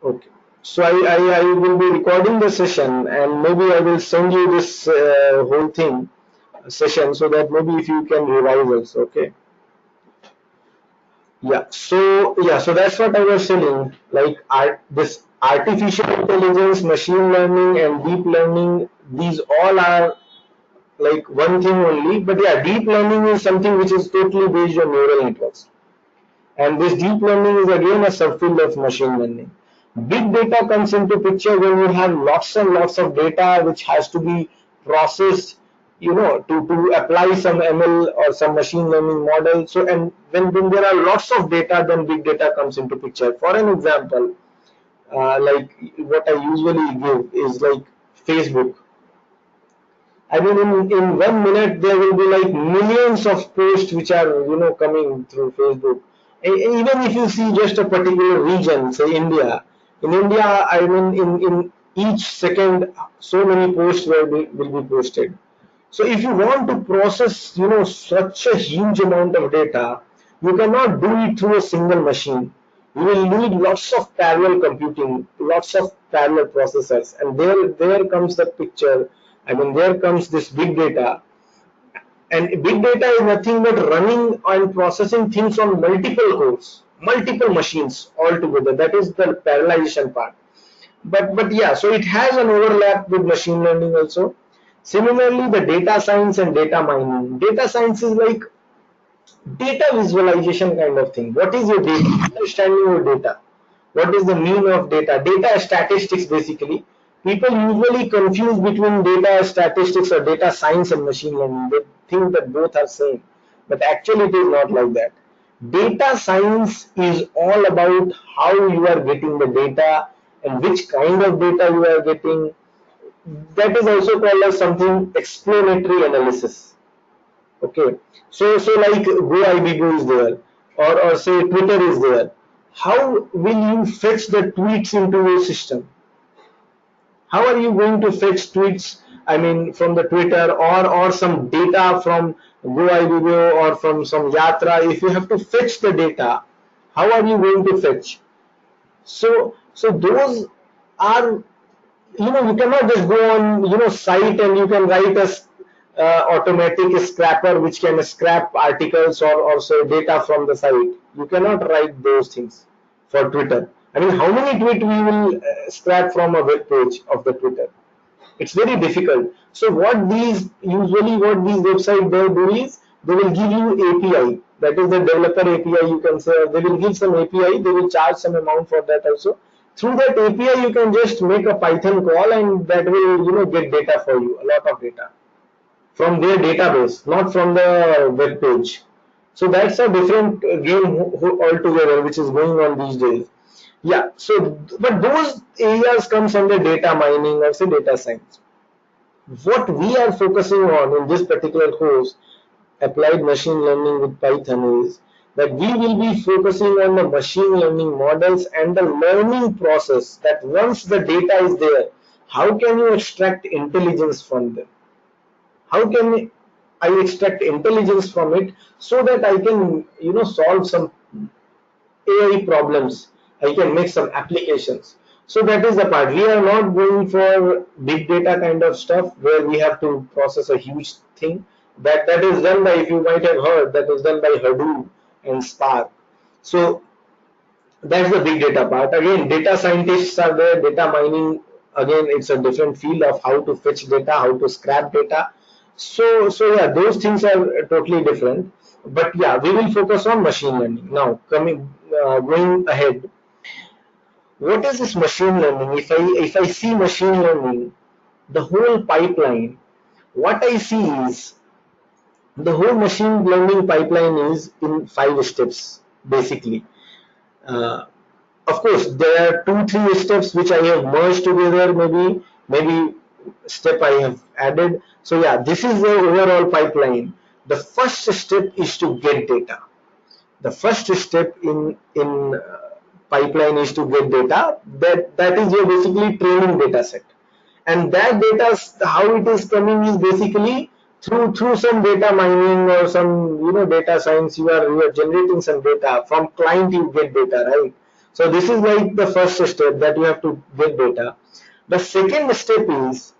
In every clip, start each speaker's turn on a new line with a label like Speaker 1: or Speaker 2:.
Speaker 1: Okay. So I will be recording the session, and maybe I will send you this whole thing session, so that maybe if you can revise also. Okay. So that's what I was saying. Like this artificial intelligence, machine learning, and deep learning, these all are like one thing only. But yeah, deep learning is something which is totally based on neural networks. And this deep learning is again a subfield of machine learning. Big data comes into picture when you have lots and lots of data which has to be processed, to apply some ML or some machine learning model. So, and when there are lots of data, then big data comes into picture. For an example, like what I usually give is like Facebook. I mean, in 1 minute there will be like millions of posts which are coming through Facebook. Even if you see just a particular region, say India, in India, I mean, in each second, so many posts will be posted. So if you want to process, such a huge amount of data, you cannot do it through a single machine. You will need lots of parallel computing, lots of parallel processors, and there comes the picture. I mean, there comes this big data, and big data is nothing but running and processing things on multiple cores, multiple machines all together. That is the parallelization part. But yeah, so it has an overlap with machine learning also. Similarly, the data science and data mining. Data science is like data visualization kind of thing. What is your data? Understanding your data. What is the meaning of data? Data statistics basically. People usually confuse between data statistics or data science and machine learning. They think that both are same, but actually it is not like that. Data science is all about how you are getting the data and which kind of data you are getting. That is also called as something explanatory analysis. Okay, so like GoIBGO is there, or say Twitter is there. How will you fetch the tweets into your system? How are you going to fetch tweets? I mean, from the Twitter or some data from GoIBGO or from some Yatra. If you have to fetch the data, how are you going to fetch? So those are, you cannot just go on site and you can write a automatic scrapper which can scrap articles or say data from the site. You cannot write those things for Twitter. I mean, how many tweets we will scrap from a web page of the Twitter? It's very difficult. So what these websites they do is they will give you API, that is the developer API, you can say. They will give some API, they will charge some amount for that also. Through that API you can just make a Python call, and that will get data for you, a lot of data from their database, not from the web page. So that's a different game altogether which is going on these days. Yeah, so but those areas comes under data mining or say data science. What we are focusing on in this particular course, applied machine learning with Python, is that we will be focusing on the machine learning models and the learning process, that once the data is there, how can you extract intelligence from them? How can I extract intelligence from it so that I can solve some AI problems, I can make some applications. So that is the part. We are not going for big data kind of stuff where we have to process a huge thing. That is done by, if you might have heard, that is done by Hadoop and Spark. So that's the big data part. Again, data scientists are there, data mining, again, it's a different field of how to fetch data, how to scrap data. So yeah, those things are totally different. But yeah, we will focus on machine learning. Now, going ahead, what is this machine learning? If I see machine learning, the whole pipeline, what I see is the whole machine learning pipeline is in 5 steps basically. Uh, of course, there are 2-3 steps which I have merged together, maybe step I have added. So yeah, this is the overall pipeline. The first step is to get data. The first step in pipeline is to get data. That is your basically training data set, and that data, how it is coming is basically through some data mining or some data science. You are generating some data from client, you get data, right? So this is like the first step, that you have to get data. The second step is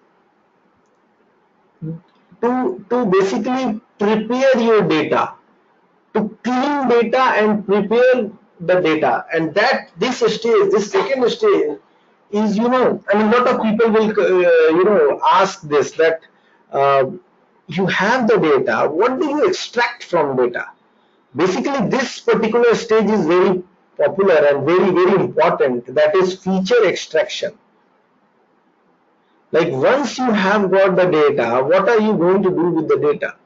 Speaker 1: to basically prepare your data, to clean data and prepare the data. And that this stage, this second stage is, I mean, a lot of people will ask this, that uh, you have the data, what do you extract from data? Basically this particular stage is very popular and very very important, that is feature extraction. Like once you have got the data, what are you going to do with the data?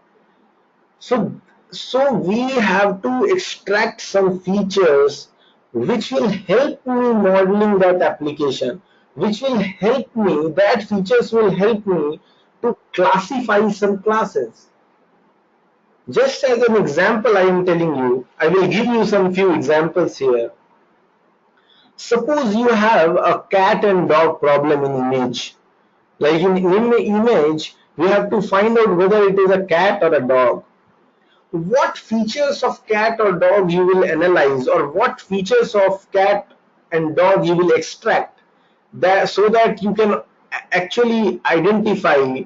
Speaker 1: So we have to extract some features which will help me modeling that application, which will help me, that features will help me to classify some classes. Just as an example, I am telling you, I will give you some few examples here. Suppose you have a cat and dog problem in image. Like in image, we have to find out whether it is a cat or a dog. What features of cat or dog you will analyze, or what features of cat and dog you will extract, that so that you can actually identify,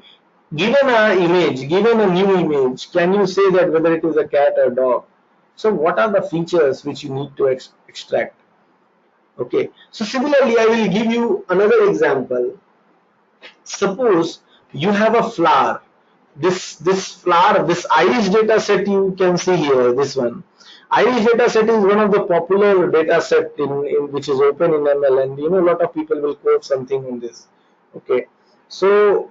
Speaker 1: given a image, given a new image, can you say that whether it is a cat or dog? So what are the features which you need to extract? Okay, so similarly I will give you another example. Suppose you have a flower. This flower, this Irish data set you can see here, this one. Irish data set is one of the popular data set in which is open in ML, and a lot of people will quote something on this. Okay, so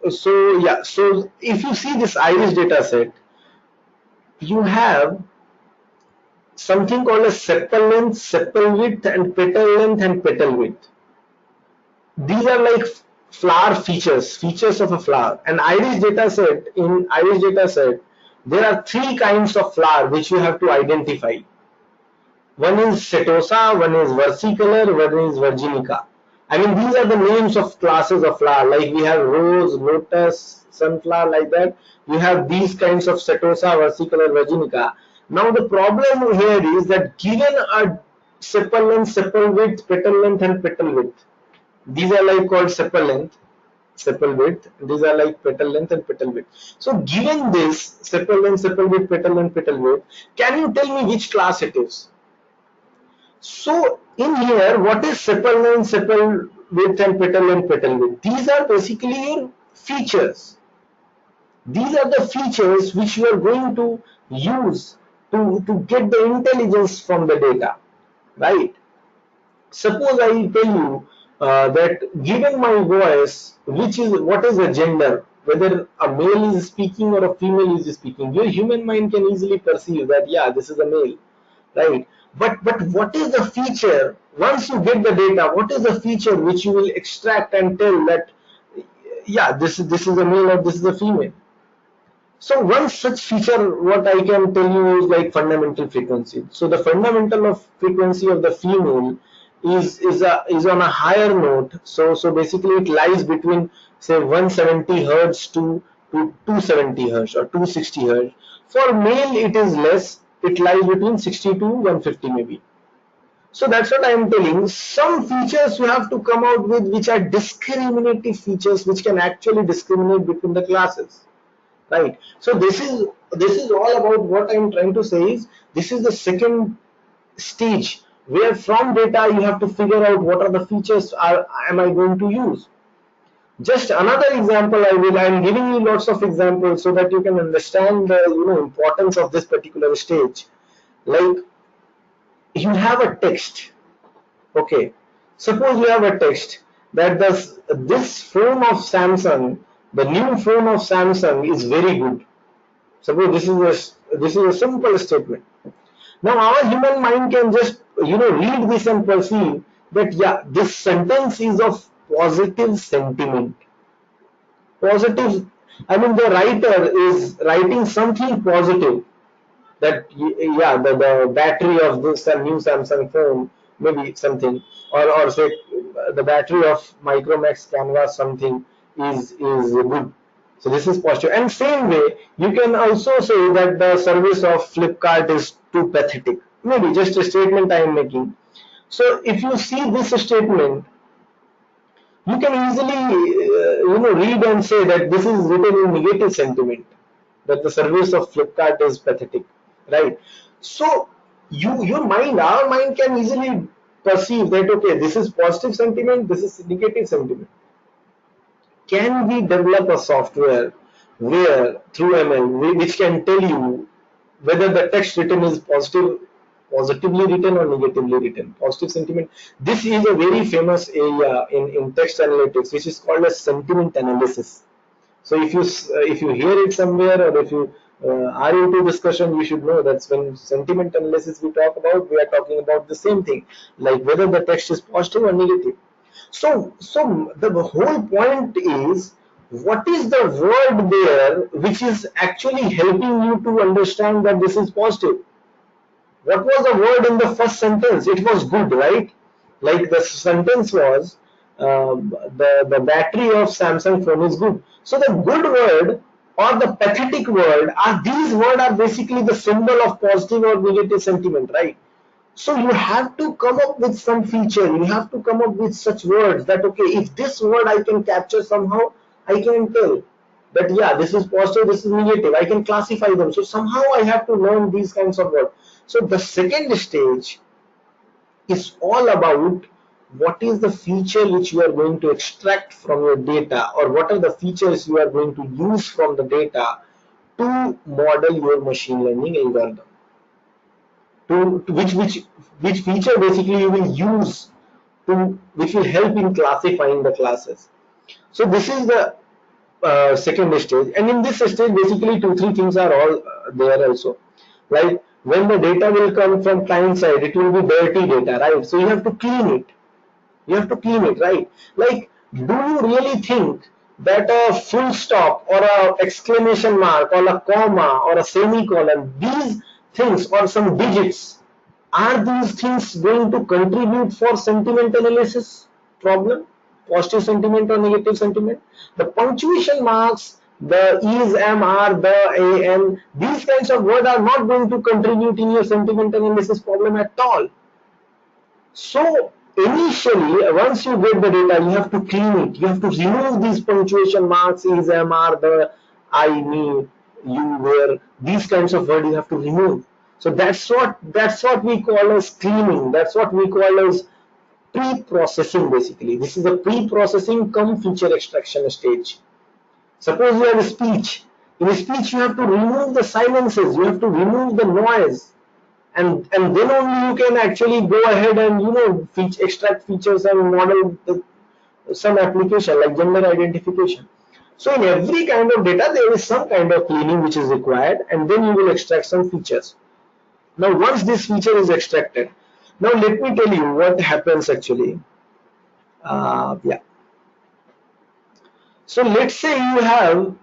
Speaker 1: yeah, so if you see this Irish data set, you have something called a sepal length, sepal width, and petal length and petal width. These are like flower features of a flower. And iris data set, in iris data set, there are three kinds of flower which you have to identify. One is setosa, one is versicolor, one is virginica. I mean, these are the names of classes of flower. Like we have rose, lotus, sunflower, like that. You have these kinds of setosa, versicolor, virginica. Now the problem here is that given a sepal length, sepal width, petal length, and petal width, these are like called sepal length, sepal width. These are like petal length and petal width. So given this sepal length, sepal width, petal length, petal width, can you tell me which class it is? So in here, what is sepal length, sepal width, and petal length, petal width? These are basically your features. These are the features which you are going to use to get the intelligence from the data, right? Suppose I tell you that given my voice, what is the gender, whether a male is speaking or a female is speaking, your human mind can easily perceive that, yeah, this is a male, right? But what is the feature, once you get the data, what is the feature which you will extract and tell that, yeah, this is a male or this is a female? So one such feature, what I can tell you, is like fundamental frequency. So the fundamental of frequency of the female is on a higher note. So basically it lies between, say, 170 hertz to 270 hertz or 260 hertz. For male it is less. It lies between 60 to 150 maybe. So that's what I am telling. Some features you have to come out with which are discriminative features, which can actually discriminate between the classes. Right. So this is all about what I'm trying to say is, this is the second stage, where from data you have to figure out what are the features am I going to use. Just another example, I'm giving you lots of examples so that you can understand the importance of this particular stage. Like you have a text. Okay. Suppose you have a text that this phone of Samsung, the new phone of Samsung is very good. Suppose this is a simple statement. Now our human mind can just read this and perceive that, yeah, this sentence is of positive sentiment. Positive, I mean, the writer is writing something positive, that, yeah, the battery of this new Samsung phone, maybe something, or say the battery of Micromax Canvas something is good. So this is positive. And same way, you can also say that the service of Flipkart is too pathetic. Maybe just a statement I am making. So if you see this statement, you can easily read and say that this is written in negative sentiment, that the service of Flipkart is pathetic, right? So our mind can easily perceive that, okay, this is positive sentiment, this is negative sentiment. Can we develop a software where through ML which can tell you whether the text written is positively written or negatively written, positive sentiment? This is a very famous area in text analytics, which is called as sentiment analysis. So if you hear it somewhere, or if you are into discussion, you should know that when sentiment analysis we talk about, we are talking about the same thing, like whether the text is positive or negative. So the whole point is, what is the word there which is actually helping you to understand that this is positive? What was the word in the first sentence? It was good, right? Like the sentence was, the battery of Samsung phone is good. So the good word or the pathetic word, are these words are basically the symbol of positive or negative sentiment, right? So you have to come up with some feature. You have to come up with such words that, okay, if this word I can capture somehow, I can tell that, yeah, this is positive, this is negative. I can classify them. So somehow I have to learn these kinds of words. So the second stage is all about what is the feature which you are going to extract from your data, or what are the features you are going to use from the data to model your machine learning algorithm. To which feature basically you will use to, which will help in classifying the classes. So this is the second stage, and in this stage basically three things are all there also. Like when the data will come from client side, it will be dirty data, right? So you have to clean it. You have to clean it, right? Like, do you really think that a full stop or a exclamation mark or a comma or a semicolon, these things or some digits, are these things going to contribute for sentiment analysis problem? Positive sentiment or negative sentiment? The punctuation marks, the is, am, are, the, an, these kinds of words are not going to contribute in your sentiment analysis problem at all. So initially, once you get the data, you have to clean it. You have to remove these punctuation marks, is, am, are, the, I, me, you, where. These kinds of words you have to remove. So that's what we call as cleaning. That's what we call as pre-processing. Basically, this is a pre-processing come feature extraction stage. Suppose you have a speech. In a speech, you have to remove the silences. You have to remove the noise, and then only you can actually go ahead and extract features and model some application like gender identification. So in every kind of data there is some kind of cleaning which is required, and then you will extract some features. Now once this feature is extracted, now let me tell you what happens actually. Yeah, so let's say you have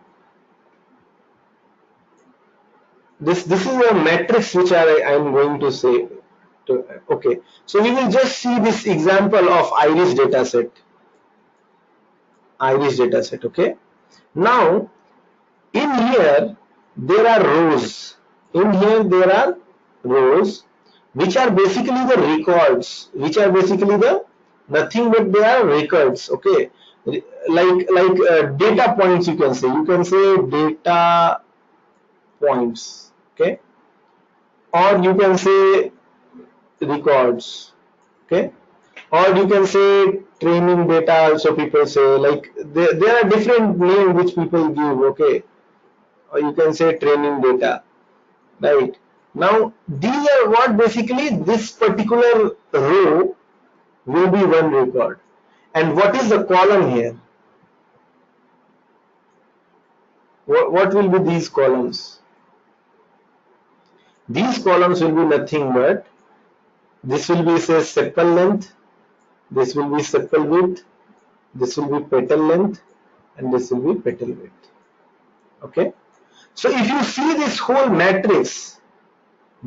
Speaker 1: this is a matrix which I am going to say to, okay, so we will just see this example of iris dataset. Okay. Now in here there are rows. In here there are rows which are basically the records, which are basically the nothing but they are records. Okay, like data points, you can say. You can say data points. Okay, or you can say records. Okay, or you can say training data also, people say, like there are different names which people give. Okay, or you can say training data, right? Now these are what basically this particular row will be one record. And what is the column here? What will be these columns? These columns will be nothing but, this will be say sepal length, this will be sepal width, this will be petal length, and this will be petal width. Okay, so if you see this whole matrix,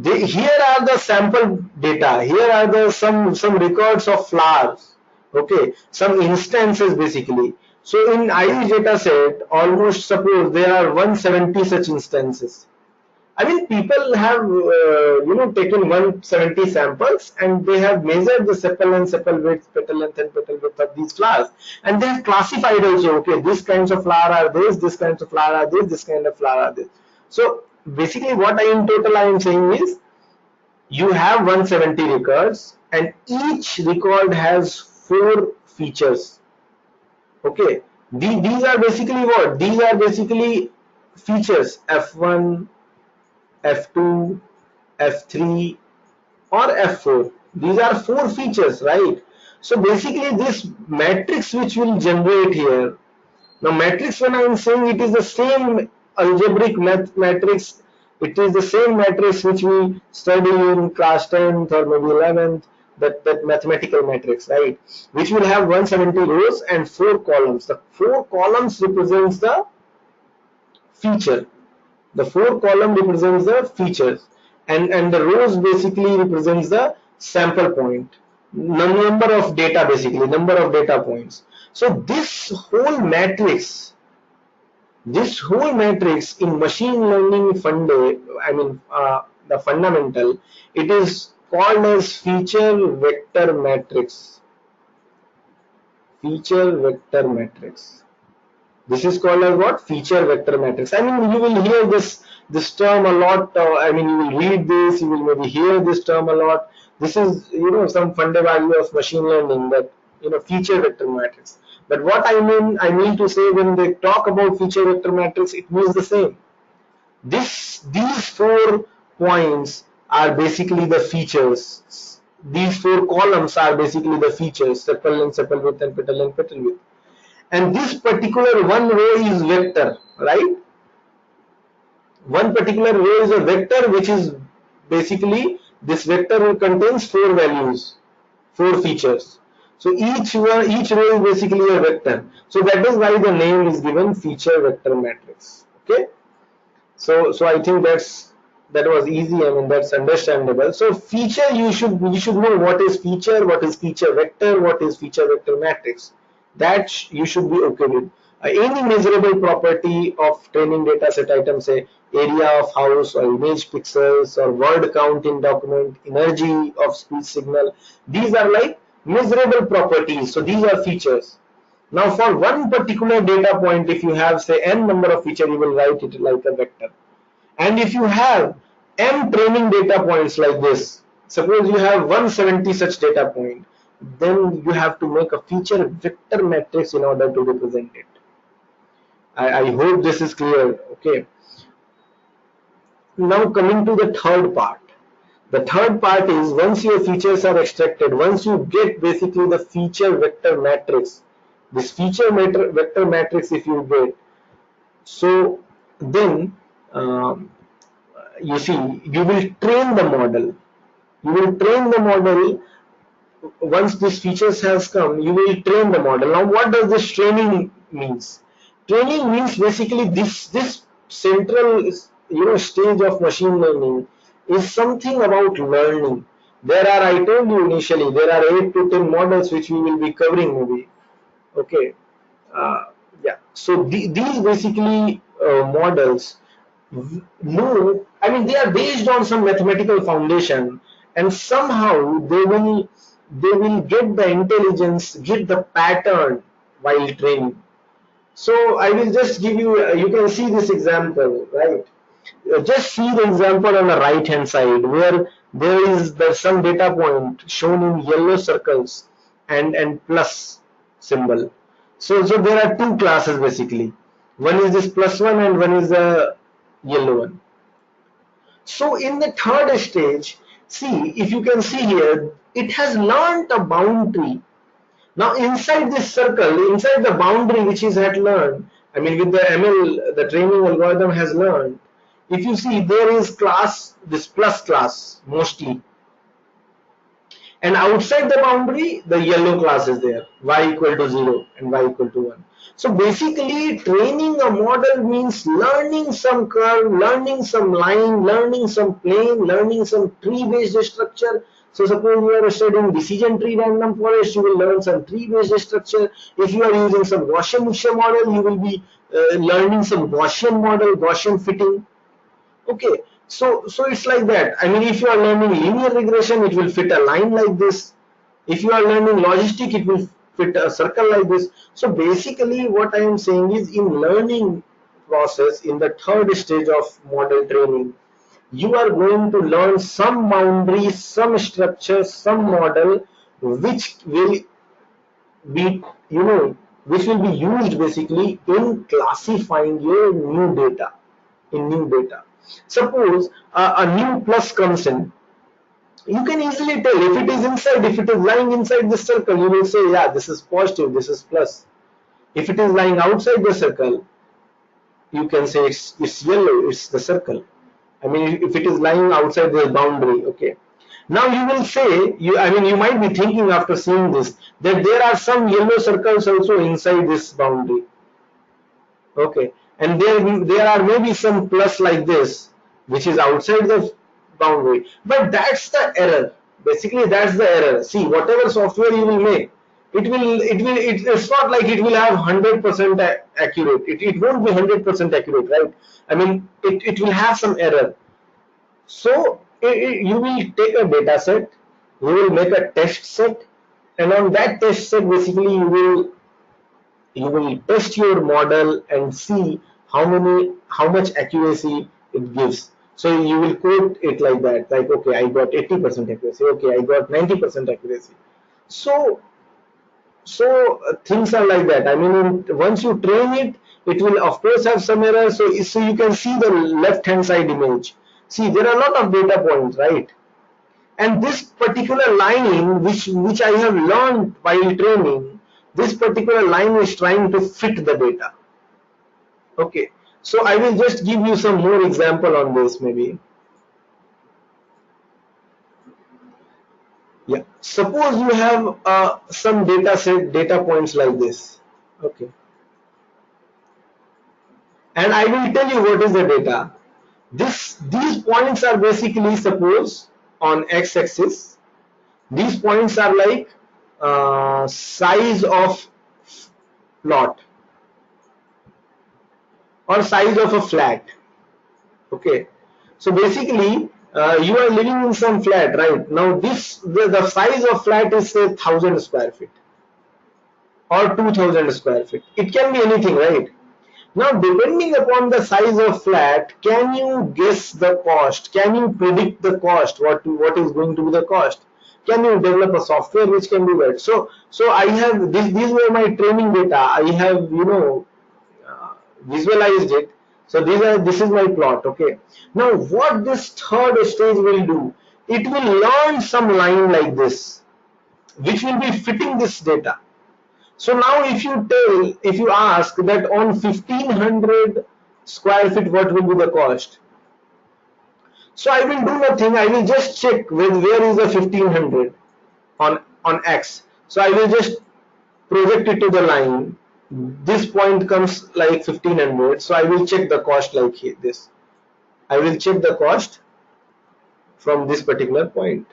Speaker 1: here are the sample data, here are the some records of flowers. Okay, some instances basically. So in iris data set, almost suppose there are 170 such instances. I mean, people have taken 170 samples and they have measured the sepal and sepal width, petal length and petal width of these flowers, and they have classified also. Okay, these kinds of flower are this kinds of flower are this kind of flower are this. So basically, what I in total I am saying is, you have 170 records, and each record has 4 features. Okay, these are basically what? These are basically features F1, F2, F3 or F4. These are 4 features, right? So basically this matrix which will generate here. Now matrix, when I am saying, it is the same algebraic matrix, it is the same matrix which we study in class 10th or maybe 11th, that mathematical matrix, right? Which will have 170 rows and 4 columns. The 4 columns represents the feature. The 4 column represents the features, and the rows basically represents the sample point, number of data, basically number of data points. So this whole matrix in machine learning the fundamental, it is called as feature vector matrix. Feature vector matrix. This is called as what? Feature vector matrix. I mean, you will hear this term a lot. I mean, you will read this, you will maybe hear this term a lot. This is, some fundamental of machine learning, that, feature vector matrix. But what I mean to say, when they talk about feature vector matrix, it means the same. These 4 points are basically the features. These 4 columns are basically the features: sepal length, sepal width, and petal length, petal width. And this particular one row is vector, right? One particular row is a vector, which is basically, this vector contains 4 values, 4 features. So each row is basically a vector. So that is why the name is given feature vector matrix. Okay. So I think that was easy. I mean, that's understandable. So feature, you should know what is feature, what is feature vector, what is feature vector matrix. That you should be okay with. Any measurable property of training data set item, say area of house or image pixels or word count in document, energy of speech signal, these are like measurable properties. So these are features. Now for one particular data point, if you have say n number of features, you will write it like a vector. And if you have m training data points like this, suppose you have 170 such data point, then you have to make a feature vector matrix in order to represent it. I hope this is clear. Okay. Now coming to the third part. The third part is, once your features are extracted, once you get basically the feature vector matrix, this feature vector matrix, if you get, so then you see, you will train the model. You will train the model. Once these features has come, you will train the model. Now what does this training means? Training means basically this central stage of machine learning is something about learning. There are, I told you initially, there are 8 to 10 models which we will be covering maybe. Okay. Yeah. So these basically models know, I mean, they are based on some mathematical foundation, and somehow they will get the intelligence, get the pattern while training. So I will just give you, you can see this example, right? Just see the example on the right hand side, where there's some data point shown in yellow circles and plus symbol. So there are 2 classes basically. One is this plus one and one is the yellow one. So in the third stage, see, if you can see here, it has learned a boundary. Now inside this circle, inside the boundary which is had learned, I mean with the ML, the training algorithm has learned, if you see, there is class, this plus class mostly, and outside the boundary the yellow class is there, y equal to 0 and y equal to 1. So basically training a model means learning some curve, learning some line, learning some plane, learning some tree based structure. So suppose you are studying decision tree random forest, you will learn some tree based structure. If you are using some Gaussian mixture model, you will be learning some Gaussian model, Gaussian fitting. Okay, So it's like that. I mean, if you are learning linear regression, it will fit a line like this. If you are learning logistic, it will fit a circle like this. So basically what I am saying is, in learning process, in the third stage of model training, you are going to learn some boundaries, some structures, some model, which will be, which will be used basically in classifying your new data. Suppose a new plus comes in, you can easily tell if it is inside, if it is lying inside the circle, you will say, yeah, this is positive, this is plus. If it is lying outside the circle, you can say it's yellow, it's the circle. I mean, if it is lying outside the boundary, okay. Now you will say, I mean, you might be thinking after seeing this, that there are some yellow circles also inside this boundary, okay, and there are maybe some plus like this, which is outside the boundary, but that's the error. Basically, that's the error. See, whatever software you will make, it's not like it will have 100% accurate. It won't be 100% accurate, right? I mean, it will have some error. So you will take a data set, you will make a test set, and on that test set, basically you will test your model and see how much accuracy it gives. So you will code it like that, like, okay, I got 80% accuracy, okay, I got 90% accuracy. So things are like that. I mean, once you train it, it will of course have some error. So you can see the left hand side image. See, there are a lot of data points, right? And this particular line, which I have learned while training, this particular line is trying to fit the data. Okay, so I will just give you some more example on this, maybe. Yeah, suppose you have some data points like this. Okay, and I will tell you what is the data. These points are basically, suppose on x-axis, these points are like size of plot or size of a flat. Okay, so basically you are living in some flat, right? Now the size of flat is say 1000 square feet or 2000 square feet. It can be anything, right? Now, depending upon the size of flat, can you guess the cost? Can you predict the cost? What is going to be the cost? Can you develop a software which can do that? So I have these were my training data. I have visualized it. So this is my plot. Okay. Now, what this third stage will do? It will learn some line like this, which will be fitting this data. So now if you ask that on 1500 square feet, what will be the cost? So I will do nothing. I will just check where is the 1500 on X. So I will just project it to the line. This point comes like 1500. So I will check the cost like this. I will check the cost from this particular point.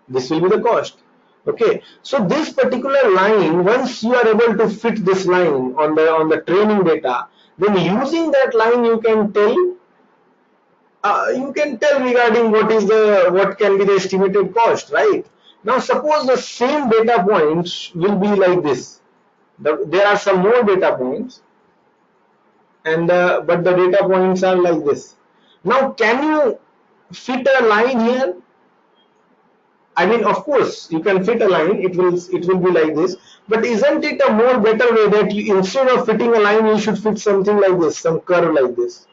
Speaker 1: This will be the cost. Okay, so this particular line, once you are able to fit this line on the training data, then using that line you can tell regarding what can be the estimated cost, right? Now suppose the same data points will be like this. There are some more data points, and but the data points are like this. Now can you fit a line here? I mean, of course, you can fit a line. It will be like this. But isn't it a more better way that instead of fitting a line, you should fit something like this, some curve like this,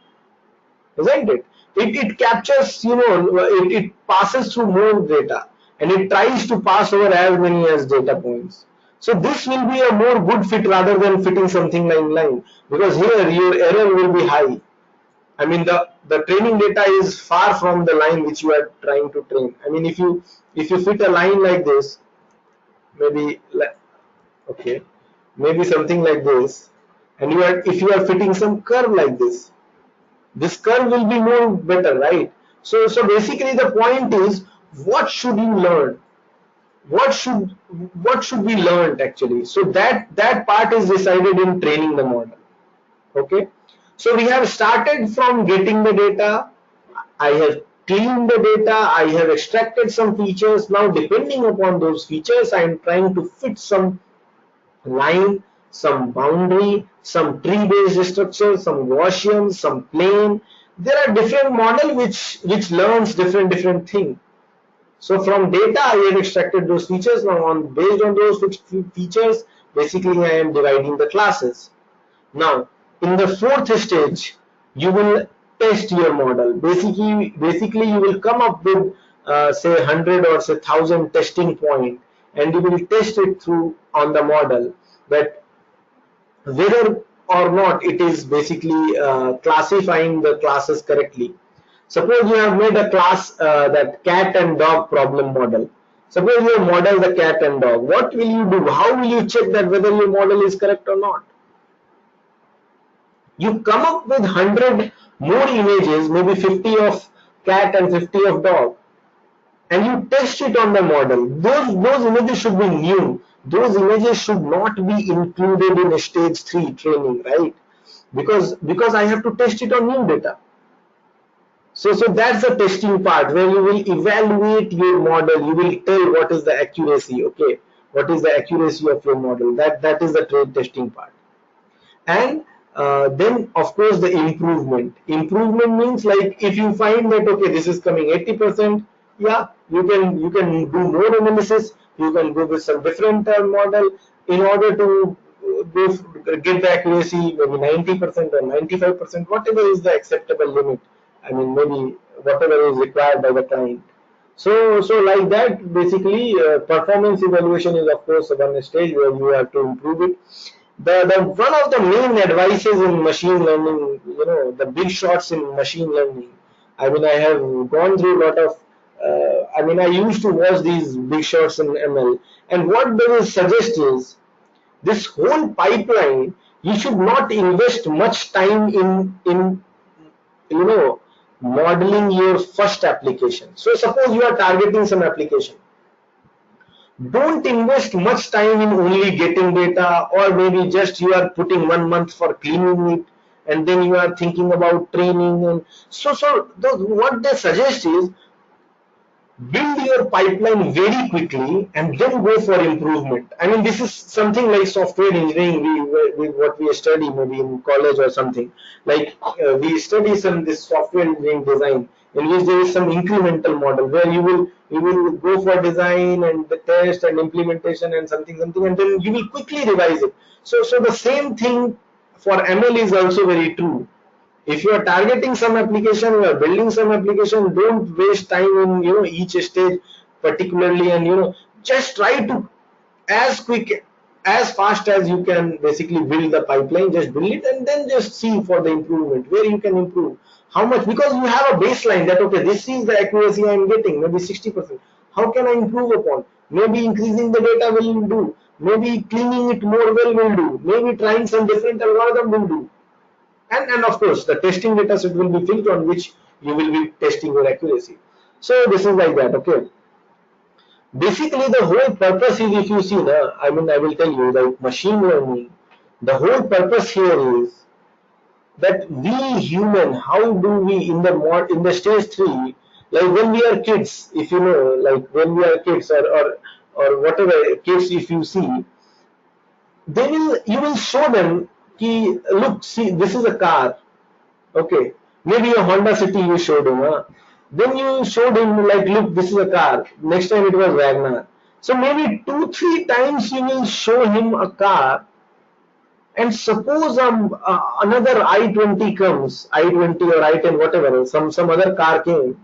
Speaker 1: isn't it? It captures, it passes through more data, and it tries to pass over as many as data points. So this will be a more good fit rather than fitting something like line, because here your error will be high. I mean, the training data is far from the line which you are trying to train. I mean, if you fit a line like this, maybe okay, maybe something like this, and if you are fitting some curve like this curve will be more better, right? So basically the point is, what should you learn? What should be learned actually? So that part is decided in training the model. Okay, so we have started from getting the data. I have cleaned the data, I have extracted some features. Now depending upon those features, I am trying to fit some line, some boundary, some tree-based structure, some Gaussian, some plane. There are different model which learns different thing. So from data I have extracted those features. Now based on those features, basically I am dividing the classes. Now in the fourth stage, you will test your model. Basically you will come up with say 100 or say 1000 testing point, and you will test it through on the model that whether or not it is basically classifying the classes correctly. Suppose you have made a class that cat and dog problem model. Suppose you have modeled the cat and dog. What will you do? How will you check that whether your model is correct or not? You come up with 100 more images, maybe 50 of cat and 50 of dog, and you test it on the model. Those images should be new. Those images should not be included in a stage 3 training, right? Because I have to test it on new data. So that's the testing part where you will evaluate your model. You will tell what is the accuracy. Okay, what is the accuracy of your model? That is the testing part. And then of course the improvement means, like, if you find that okay, this is coming 80%, yeah, you can do more analysis, you can go with some different model in order to get the accuracy maybe 90% or 95%, whatever is the acceptable limit. I mean, maybe whatever is required by the client. So like that, basically performance evaluation is of course one stage where you have to improve it. The one of the main advices in machine learning, the big shots in machine learning. I mean, I have gone through a lot of. I mean, I used to watch these big shots in ML, and what they will suggest is this whole pipeline. You should not invest much time in you know modeling your first application. So suppose you are targeting some application, don't invest much time in only getting data, or maybe just you are putting 1 month for cleaning it, and then you are thinking about training. And what they suggest is build your pipeline very quickly and then go for improvement. I mean, this is something like software engineering, what we study maybe in college or something. Like we study this software engineering design, in which there is some incremental model where you will go for design and the test and implementation and something, and then you will quickly revise it. So the same thing for ML is also very true. If you are targeting some application, you are building some application, don't waste time in each stage particularly, and just try to as quick, as fast as you can basically build the pipeline. Just build it and then just see for the improvement where you can improve, how much, because you have a baseline that okay, this is the accuracy I am getting, maybe 60%. How can I improve upon? Maybe increasing the data will do, maybe cleaning it more well will do, maybe trying some different algorithm will do. And of course the testing data set will be filled on which you will be testing your accuracy. So this is like that. Okay, basically the whole purpose is, if you see now, I mean, I will tell you, like machine learning, the whole purpose here is that we human, how do we in the stage 3, like when we are kids, if you know, like when we are kids, or whatever kids, if you see, you will show them ki, look, see, this is a car. Okay, maybe a Honda City you showed him. Huh? Then you showed him like, look, this is a car. Next time it was Wagner. So maybe 2-3 times you will show him a car, and suppose another I-20 comes, I-20 or I-10, whatever, some other car came.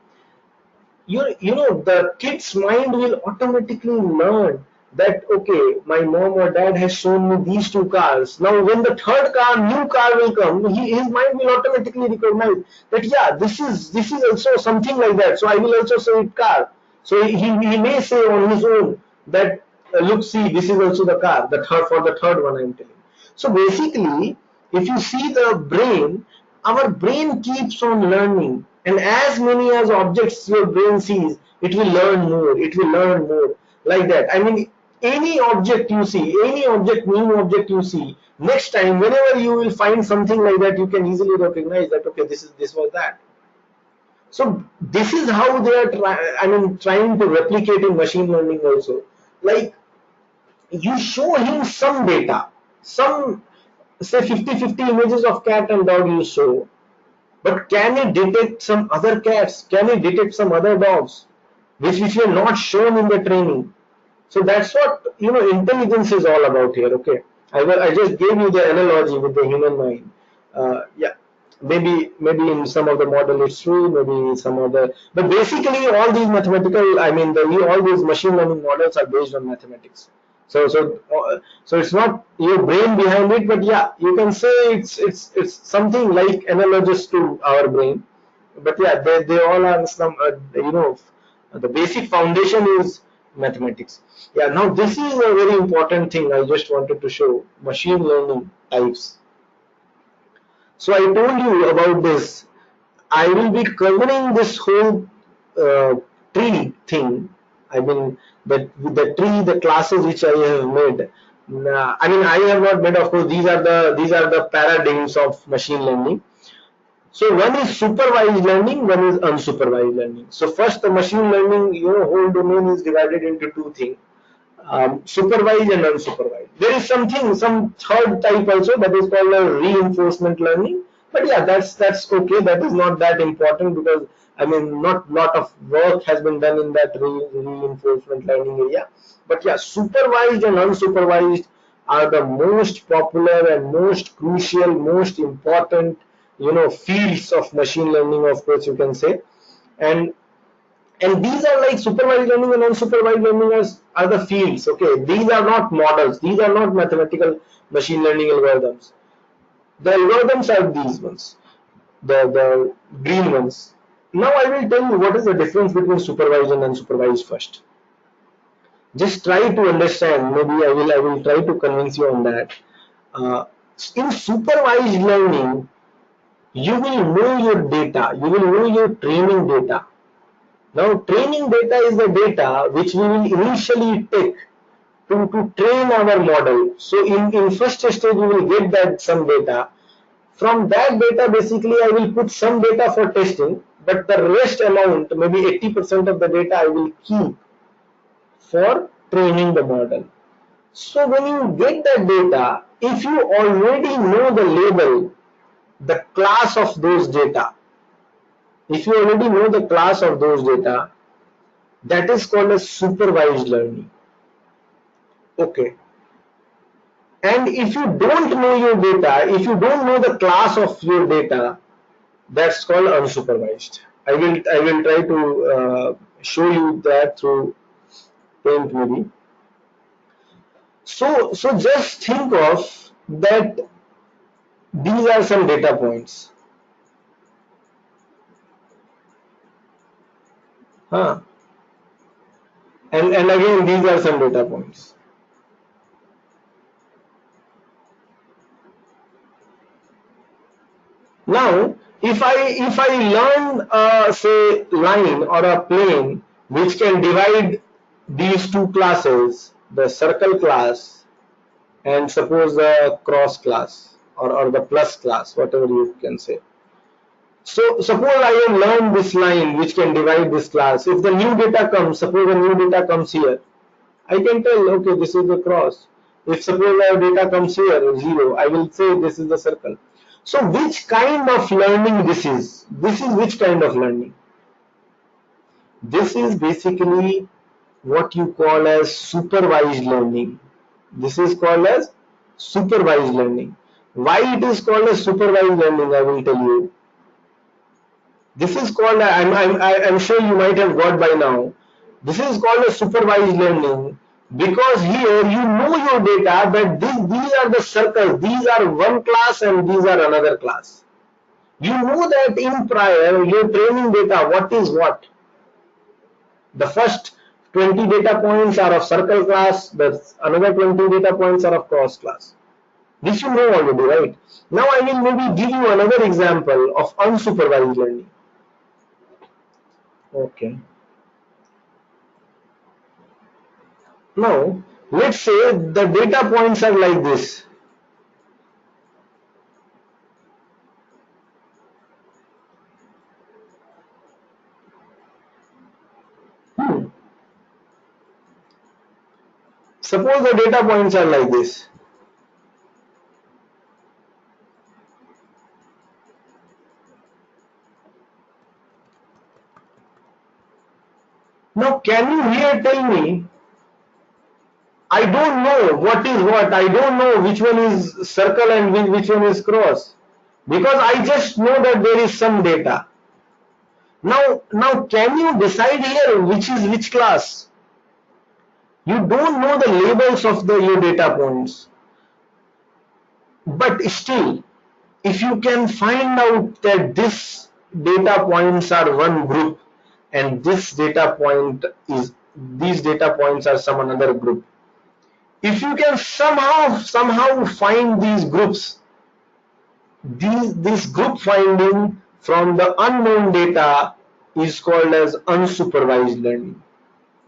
Speaker 1: The kid's mind will automatically learn that okay, my mom or dad has shown me these two cars. Now when the third car, new car will come, his mind will automatically recognize that yeah, this is also something like that, so I will also say it car. So he may say on his own that look, see, this is also the car, the third one I am telling. So basically, if you see the brain, our brain keeps on learning, and as many as objects your brain sees, it will learn more, like that. I mean, any object you see, new object you see, next time whenever you will find something like that, you can easily recognize that okay, this was that. So this is how they are trying to replicate in machine learning also. Like, you show him some data, some, say 50-50 images of cat and dog you show, but can it detect some other cats? Can it detect some other dogs, which were not shown in the training? So that's what, intelligence is all about here. Okay, I just gave you the analogy with the human mind. Yeah, maybe in some of the model it's true, maybe in some other, but basically all these mathematical, all these machine learning models are based on mathematics. So it's not your brain behind it, but yeah, you can say it's something like analogous to our brain. But yeah, they all are some, the basic foundation is mathematics. Yeah, now this is a very important thing I just wanted to show: machine learning types. So I told you about this. I will be covering this whole tree thing. I mean, the tree, the classes which I have made. I have not made. Of course, these are the paradigms of machine learning. So one is supervised learning, one is unsupervised learning. So first, the machine learning, whole domain is divided into two things: supervised and unsupervised. There is some third type also, that is called a reinforcement learning. But yeah, that's okay. That is not that important, because not lot of work has been done in that reinforcement learning area. But yeah, supervised and unsupervised are the most popular and most crucial, most important, fields of machine learning, of course you can say. And these are like supervised learning and unsupervised learning are the fields. Okay, these are not models, these are not mathematical machine learning algorithms. The algorithms are these ones, the green ones. Now I will tell you what is the difference between supervised and unsupervised first. Just try to understand. Maybe I will try to convince you on that. uh, in supervised learning, you will know your data, you will know your training data. Now, training data is the data which we will initially take to train our model. So in first stage, we will get that some data. From that data, basically, I will put some data for testing, but the rest amount, maybe 80% of the data, I will keep for training the model. So when you get that data, if you already know the label, the class of those data, if you already know the class of those data, that is called as supervised learning. Okay. And if you don't know your data, if you don't know the class of your data, that's called unsupervised. I will try to show you that through paint maybe. So just think of that these are some data points. Huh? And again, these are some data points. Now, if I learn say line or a plane which can divide these two classes, the circle class and suppose the cross class, or the plus class, whatever you can say. So suppose I have learned this line which can divide this class. If the new data comes, suppose the new data comes here, I can tell, okay, this is the cross. If suppose our data comes here, 0, I will say this is the circle. So which kind of learning this is? This is which kind of learning? This is basically what you call as supervised learning. This is called as supervised learning. Why it is called as supervised learning, I will tell you. This is called, I'm sure you might have got by now. This is called a supervised learning because here you know your data that these are the circles, these are one class and these are another class. You know that in prior your training data, what is what. The first 20 data points are of circle class, the another 20 data points are of cross class. This you know already, right? Now I will maybe give you another example of unsupervised learning. Okay. Now, let's say the data points are like this. Suppose the data points are like this. Now, can you here tell me, I don't know what is what, I don't know which one is circle and which one is cross, because I just know that there is some data. Now can you decide here which is which class? You don't know the labels of your data points, but still, if you can find out that this data points are one group and these data points are some another group, if you can somehow find these groups, this group finding from the unknown data is called as unsupervised learning.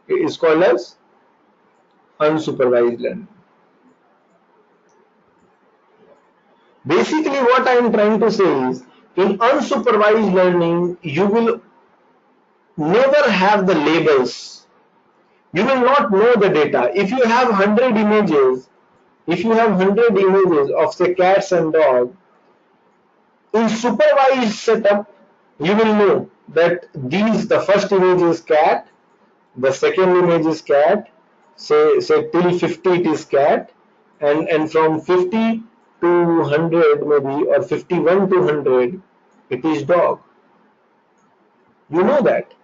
Speaker 1: It is called as unsupervised learning. Basically, what I am trying to say is, in unsupervised learning, you will never have the labels. You will not know the data. If you have 100 images, of say cats and dog, in supervised setup, you will know that the first image is cat, the second image is cat, say till 50 it is cat, and from 50 to 100 maybe, or 51 to 100 it is dog. You know that.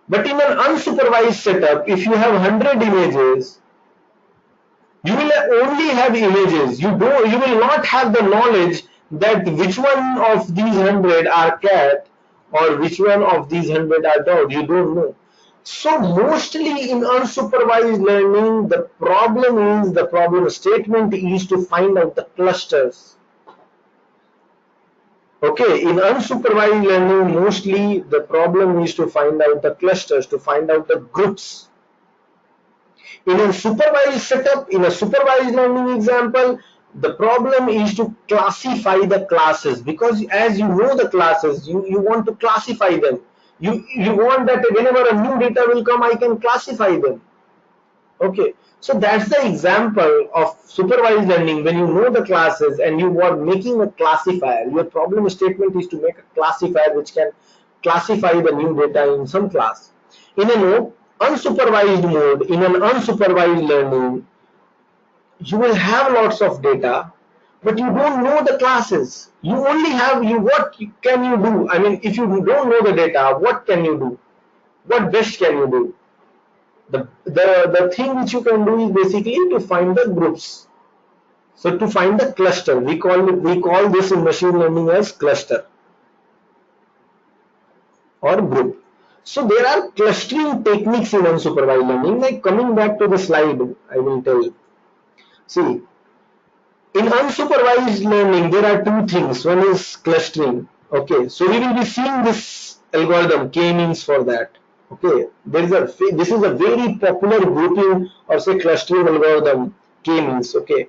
Speaker 1: But in an unsupervised setup, if you have 100 images, you will only have images. You will not have the knowledge that which one of these 100 are cat or which one of these 100 are dog. You don't know. So mostly in unsupervised learning, the problem statement is to find out the clusters. Okay, in unsupervised learning, mostly the problem is to find out the clusters, to find out the groups. In a supervised setup, in a supervised learning example, the problem is to classify the classes, because as you know the classes, you want to classify them. You want that whenever a new data will come, I can classify them. Okay, so that's the example of supervised learning. When you know the classes and you are making a classifier, your problem statement is to make a classifier which can classify the new data in some class. In an unsupervised mode, in an unsupervised learning, you will have lots of data, but you don't know the classes. You only have what can you do? I mean, if you don't know the data, what can you do? What best can you do? The thing which you can do is basically to find the groups. So to find the cluster, we call this in machine learning as cluster or group. So there are clustering techniques in unsupervised learning. Like coming back to the slide, I will tell you. See, in unsupervised learning, there are two things. One is clustering. Okay, so we will be seeing this algorithm, k-means for that. Okay, this is a very popular grouping or say clustering algorithm, k-means. Okay,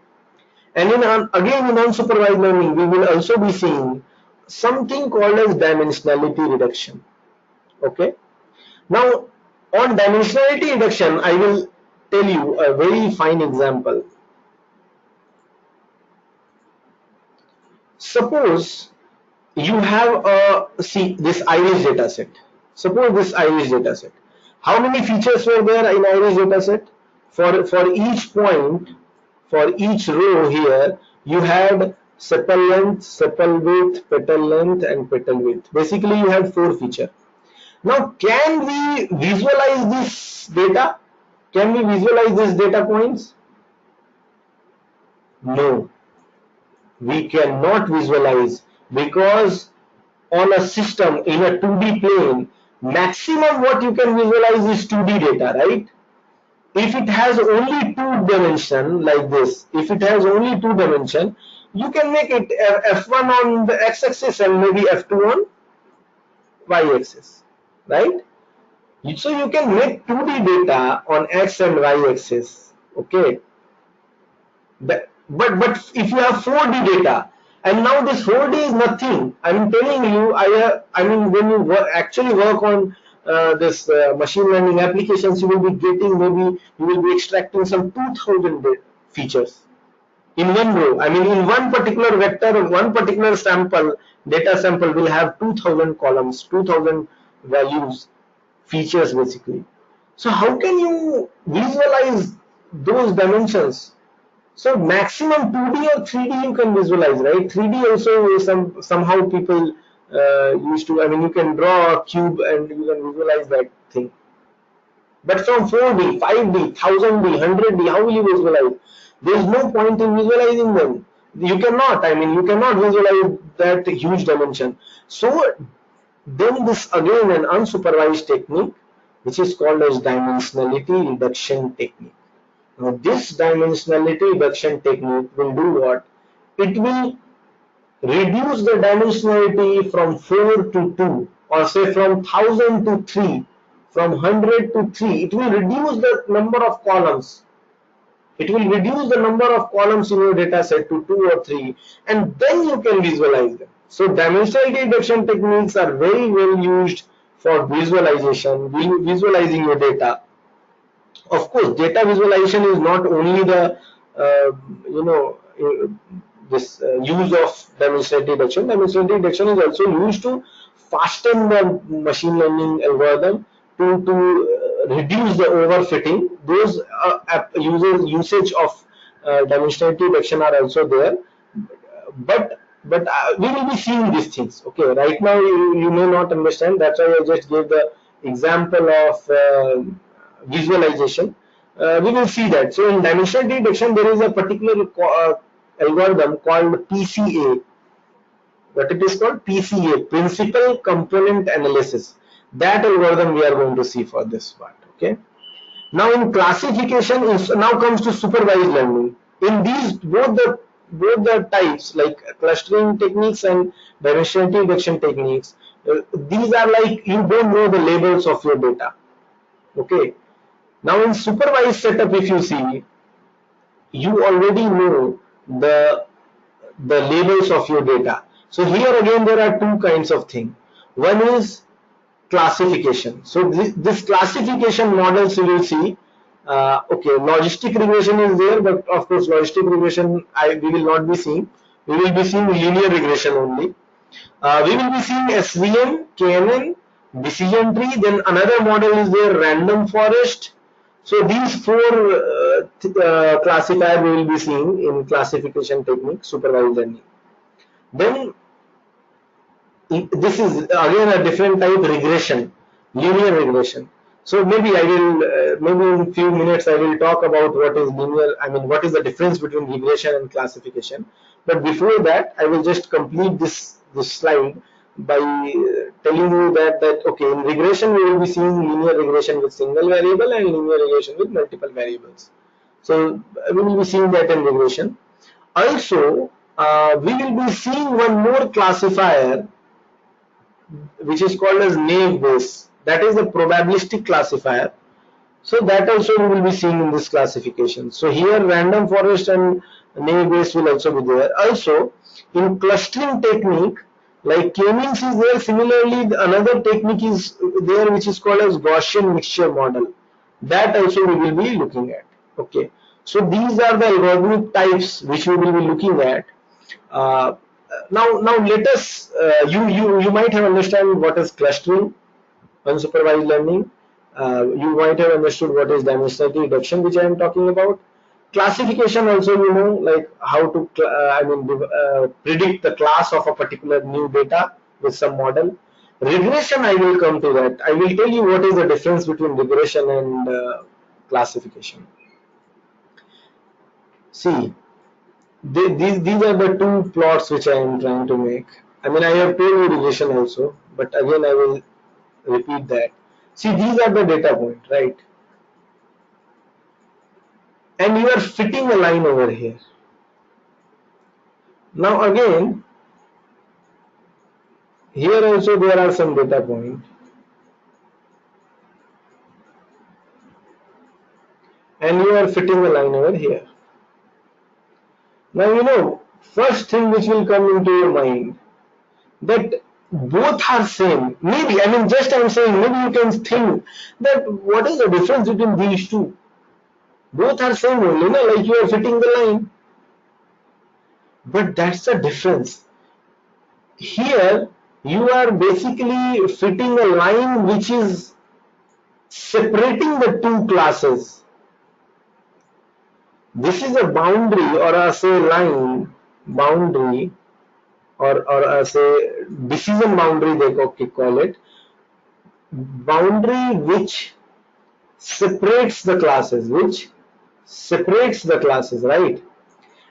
Speaker 1: and again in unsupervised learning, we will also be seeing something called as dimensionality reduction. Okay, now on dimensionality reduction, I will tell you a very fine example. Suppose you have this iris data set. Suppose this iris data set. How many features were there in iris data set? For each point, for each row here, you had sepal length, sepal width, petal length, and petal width. Basically, you had 4 features. Now, can we visualize this data? Can we visualize these data points? No, we cannot visualize, because on a system in a 2D plane, maximum what you can visualize is 2D data, right? If it has only 2 dimension like this, if it has only 2 dimension, you can make it F1 on the x-axis and maybe F2 on y-axis, right? So you can make 2D data on x and y-axis, okay? But if you have 4D data, and now this 4D is nothing. I'm telling you, I mean when you actually work on this machine learning applications, you will be getting, maybe you will be extracting some 2000 features in one row. I mean, in one particular vector, one particular sample, data sample will have 2000 columns, 2000 values, features basically. So how can you visualize those dimensions? So maximum 2D or 3D you can visualize, right? 3D also is somehow people used to. I mean, you can draw a cube and you can visualize that thing. But from 4D, 5D, 1000D, 100D, how will you visualize? There is no point in visualizing them. You cannot. I mean, you cannot visualize that huge dimension. So then this again an unsupervised technique, which is called as dimensionality reduction technique. Now this dimensionality reduction technique will do what? It will reduce the dimensionality from 4 to 2, or say from 1000 to 3, from 100 to 3. It will reduce the number of columns. It will reduce the number of columns in your data set to 2 or 3, and then you can visualize them. So dimensionality reduction techniques are very well used for visualization, visualizing your data. Of course, data visualization is not only the you know this use of dimensionality reduction. Dimensionality reduction is also used to fasten the machine learning algorithm to reduce the overfitting. Those usage of dimensionality reduction are also there, but we will be seeing these things. Okay, right now you may not understand. That's why I just gave the example of visualization. We will see that. So in dimensionality reduction, there is a particular algorithm called PCA. What it is called? PCA, Principal Component Analysis. That algorithm we are going to see for this part. Okay. Now in classification, now comes to supervised learning. In these both the types, like clustering techniques and dimensionality reduction techniques, these are like you don't know the labels of your data. Okay. Now in supervised setup, if you see, you already know the labels of your data. So here again there are two kinds of thing. One is classification. So this classification models you will see. Okay, logistic regression is there, but of course logistic regression we will not be seeing. We will be seeing linear regression only. We will be seeing SVM, KNN, decision tree. Then another model is there, random forest. So these four classifier we will be seeing in classification technique, supervised learning. Then this is again a different type, regression, linear regression. So maybe I will maybe in few minutes I will talk about what is linear. I mean, what is the difference between regression and classification. But before that, I will just complete this slide by telling you that okay, in regression we will be seeing linear regression with single variable and linear regression with multiple variables. So we will be seeing that in regression. Also, we will be seeing one more classifier which is called as naive Bayes. That is the probabilistic classifier. So that also we will be seeing in this classification. So here random forest and naive Bayes will also be there. Also in clustering technique, like k-means is there. Similarly, another technique is there which is called as Gaussian mixture model. That also we will be looking at. Okay. So these are the algorithmic types which we will be looking at. Now let us you might have understand what is clustering, unsupervised learning. You might have understood what is dimensionality reduction, which I am talking about. Classification also, you know, like how to predict the class of a particular new data with some model. Regression, I will come to that. I will tell you what is the difference between regression and classification. See, these are the two plots which I am trying to make. I mean, I have told you regression also, but again I will repeat that. See, these are the data point, right? And you are fitting a line over here. Now again, here also there are some data point. And you are fitting a line over here. Now you know, first thing which will come into your mind, that both are same. Maybe, I mean, just I'm saying, maybe you can think that what is the difference between these two? Both are same only, no? Like you are fitting the line. But that's the difference. Here, you are basically fitting a line which is separating the two classes. This is a boundary or a say line boundary or a say decision boundary they call it, boundary which separates the classes, right?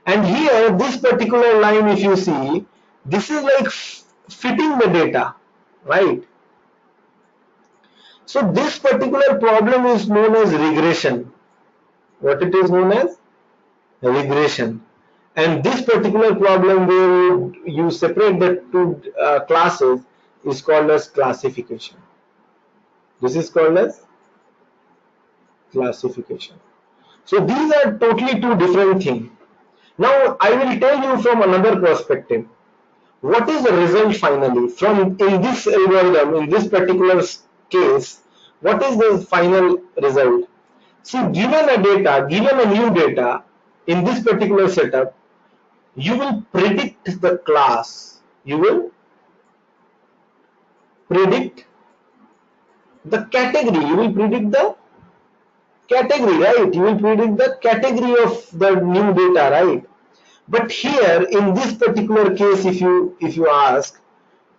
Speaker 1: And here this particular line, if you see, this is like fitting the data, right? So this particular problem is known as regression. What it is known as? Regression. And this particular problem where you separate the two classes is called as classification. This is called as classification. So these are totally two different things. Now I will tell you from another perspective. What is the result finally from in this algorithm, in this particular case? What is the final result? See, given a new data in this particular setup, you will predict the class. You will predict the category. You will predict the category, right? You will predict the category of the new data, right? But here in this particular case, if you ask,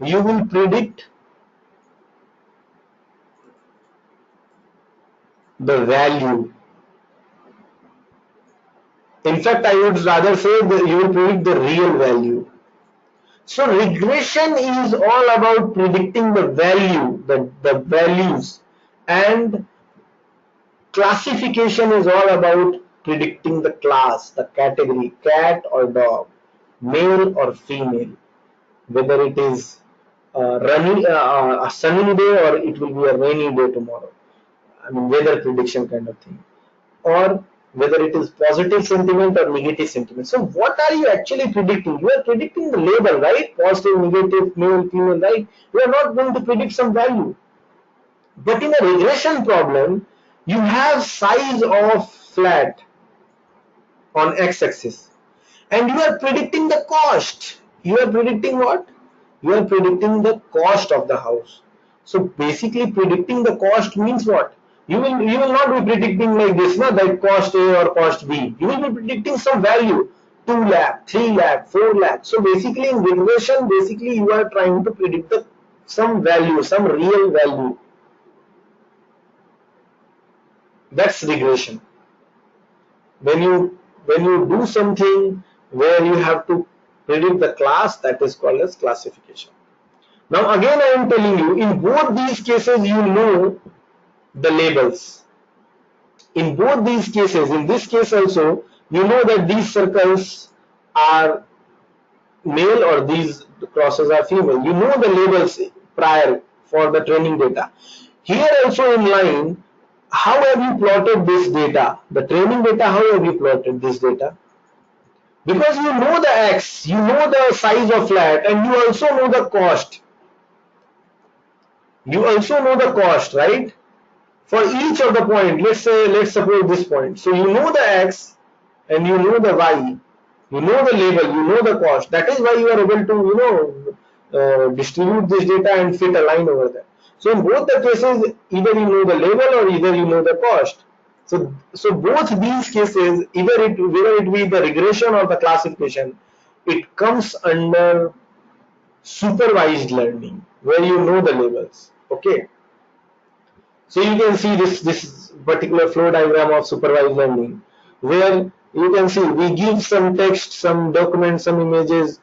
Speaker 1: you will predict the value. In fact, I would rather say that you will predict the real value. So regression is all about predicting the value, the values, and classification is all about predicting the class, the category, cat or dog, male or female, whether it is a sunny day or it will be a rainy day tomorrow. I mean, weather prediction kind of thing, or whether it is positive sentiment or negative sentiment. So what are you actually predicting? You are predicting the label, right? Positive, negative, male, female, right? You are not going to predict some value. But in a regression problem, you have size of flat on x-axis and you are predicting the cost. You are predicting what? You are predicting the cost of the house. So basically predicting the cost means what? You will not be predicting like this, no, that cost A or cost B. You will be predicting some value, 2 lakh, 3 lakh, 4 lakh. So basically in regression, basically you are trying to predict some value, some real value. That's regression. When you do something where you have to predict the class, that is called as classification. Now again I am telling you, in both these cases you know the labels. In both these cases, in this case also, you know that these circles are male or these crosses are female. You know the labels prior for the training data. Here also in line, how have you plotted this data? The training data, how have you plotted this data? Because you know the X, you know the size of flat, and you also know the cost. You also know the cost, right? For each of the point, let's suppose this point. So you know the X and you know the Y. You know the label, you know the cost. That is why you are able to, distribute this data and fit a line over there. So in both the cases, either you know the label or either you know the cost. So both these cases, whether it be the regression or the classification, it comes under supervised learning where you know the labels. Okay. So you can see this particular flow diagram of supervised learning, where you can see we give some text, some documents, some images,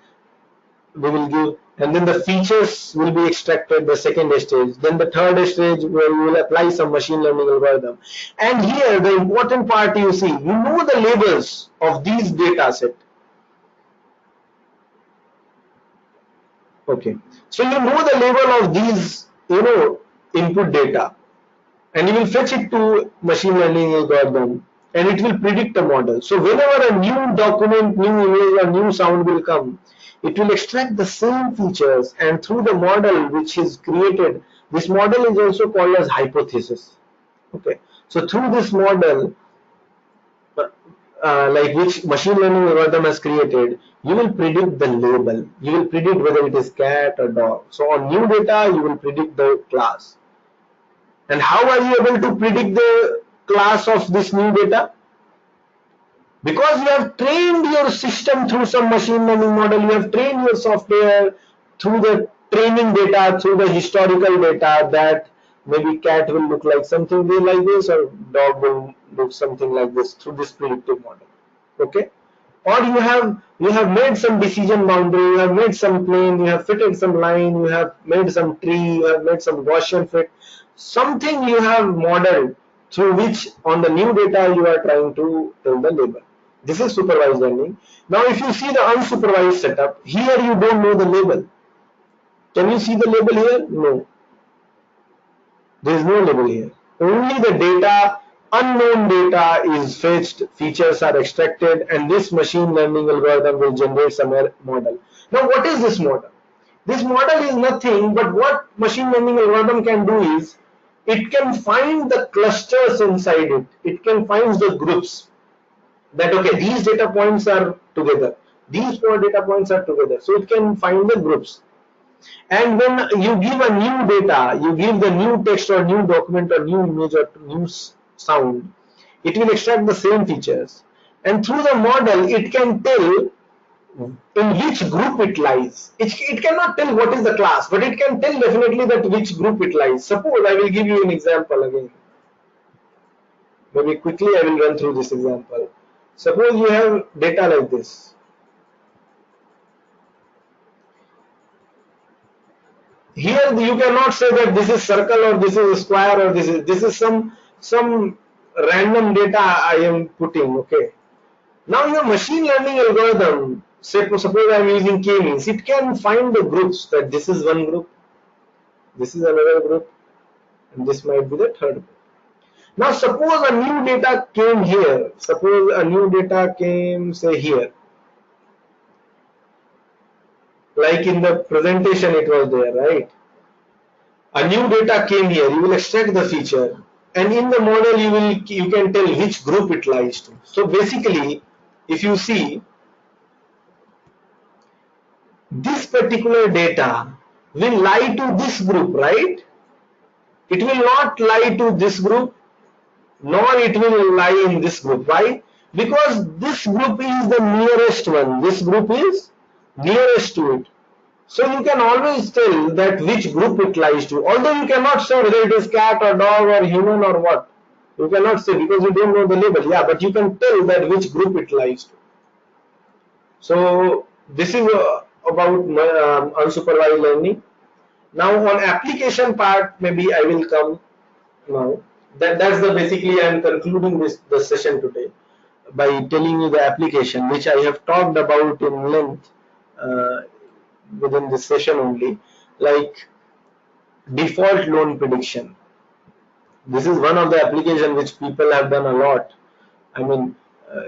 Speaker 1: we will give, and then the features will be extracted, the second stage. Then the third stage where we will apply some machine learning algorithm. And here the important part, you see, you know the labels of these data set. Okay, so you know the label of these, input data, and you will fetch it to machine learning algorithm and it will predict a model. So whenever a new document, new image or new sound will come, it will extract the same features, and through the model which is created, this model is also called as hypothesis. Okay, so through this model, like which machine learning algorithm has created, you will predict the label. You will predict whether it is cat or dog. So on new data, you will predict the class. And how are you able to predict the class of this new data? Because you have trained your system through some machine learning model, you have trained your software through the training data, through the historical data, that maybe cat will look like something like this or dog will look something like this through this predictive model. Okay, or you have made some decision boundary, you have made some plane, you have fitted some line, you have made some tree, you have made some Gaussian fit, something you have modeled through which on the new data you are trying to tell the label. This is supervised learning. Now if you see the unsupervised setup, here you don't know the label. Can you see the label here? No. There is no label here. Only the data, unknown data is fetched, features are extracted, and this machine learning algorithm will generate some model. Now what is this model? This model is nothing but what machine learning algorithm can do is, it can find the clusters inside it. It can find the groups. That okay, these data points are together, these 4 data points are together, so it can find the groups. And when you give a new data, you give the new text or new document or new image or new sound, it will extract the same features, and through the model it can tell in which group it lies. It cannot tell what is the class, but it can tell definitely that which group it lies. Suppose I will give you an example again. Maybe quickly I will run through this example. Suppose you have data like this. Here you cannot say that this is circle or this is square or this is some random data I am putting. Okay. Now your machine learning algorithm, suppose I am using k-means, it can find the groups, that this is one group, this is another group, and this might be the third group. Now suppose a new data came here, suppose a new data came say here, like in the presentation it was there, right? A new data came here, you will extract the feature, and in the model you can tell which group it lies to. So basically, if you see, this particular data will lie to this group, right? It will not lie to this group, nor it will lie in this group. Why? Because this group is the nearest one. This group is nearest to it. So you can always tell that which group it lies to. Although you cannot say whether it is cat or dog or human or what. You cannot say because you don't know the label. Yeah, but you can tell that which group it lies to. So this is about unsupervised learning. Now on application part, maybe I will come now. That's the basically I am concluding the session today by telling you the application which I have talked about in length within this session only, like default loan prediction. This is one of the applications which people have done a lot. I mean,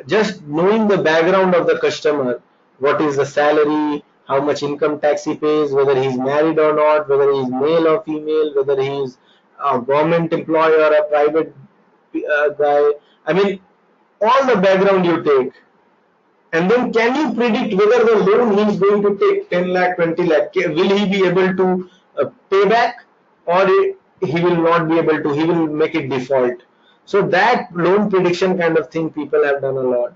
Speaker 1: just knowing the background of the customer, what is the salary, how much income tax he pays, whether he is married or not, whether he is male or female, whether he is a government employee or a private guy. I mean, all the background you take, and then can you predict whether the loan he is going to take 10 lakh, 20 lakh, will he be able to pay back, or he will not be able to, he will make it default. So that loan prediction kind of thing people have done a lot.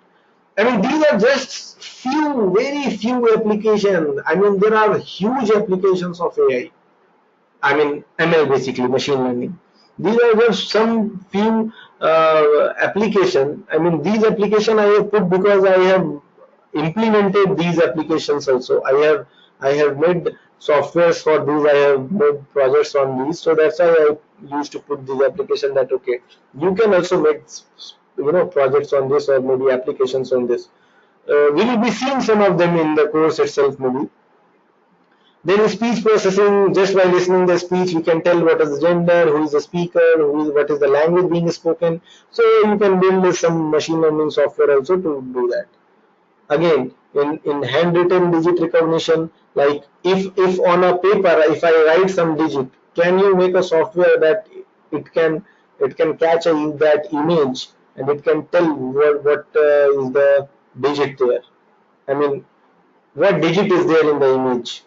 Speaker 1: I mean, these are just few, very few applications. I mean, there are huge applications of AI. I mean, ML basically, machine learning. These are just some few application. I mean, these application I have put because I have implemented these applications also. I have made softwares for these. I have made projects on these. So that's why I used to put this application that okay, you can also make projects on this or maybe applications on this. We will be seeing some of them in the course itself maybe. Then speech processing, just by listening the speech, we can tell what is the gender, who is the speaker, what is the language being spoken. So you can build some machine learning software also to do that. Again, in handwritten digit recognition, like if on a paper if I write some digit, can you make a software that it can catch that image and it can tell what is the digit there? I mean, what digit is there in the image?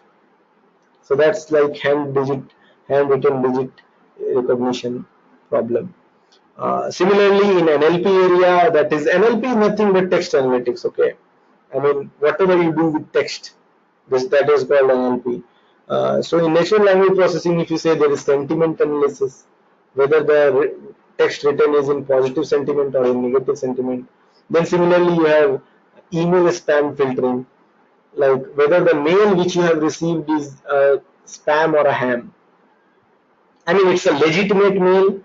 Speaker 1: So that's like handwritten digit recognition problem. Similarly, in NLP area, that is NLP is nothing but text analytics. Okay, I mean whatever you do with text, that is called NLP. So in natural language processing, if you say there is sentiment analysis, whether the text written is in positive sentiment or in negative sentiment. Then similarly, you have email spam filtering, like whether the mail which you have received is a spam or a ham. I mean, it's a legitimate mail,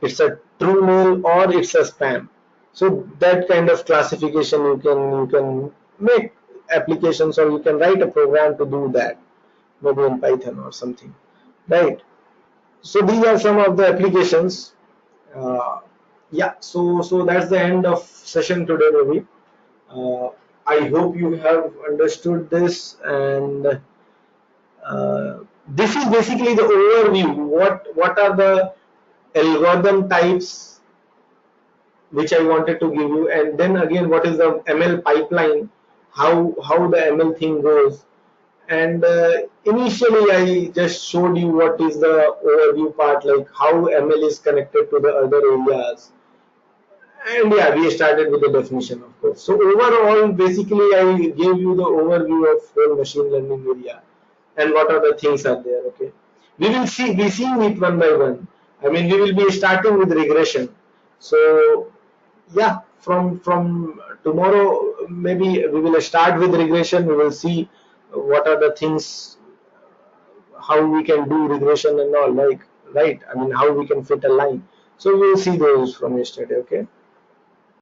Speaker 1: it's a true mail, or it's a spam. So that kind of classification you can make applications, or you can write a program to do that, maybe in Python or something, right? So these are some of the applications. Uh, yeah, so that's the end of session today, Ravi. Uh, I hope you have understood this, and this is basically the overview. What are the algorithm types which I wanted to give you, and then again what is the ML pipeline, how the ML thing goes, and initially I just showed you what is the overview part, like how ML is connected to the other areas, and yeah, we started with the definition, of course. So overall, basically, I gave you the overview of whole machine learning area and what are the things are there. Okay, we seeing it one by one. I mean, we will be starting with regression. So yeah, from tomorrow maybe we will start with regression. We will see what are the things, how we can do regression and all, like, right? I mean, how we can fit a line. So we will see those from yesterday. Okay.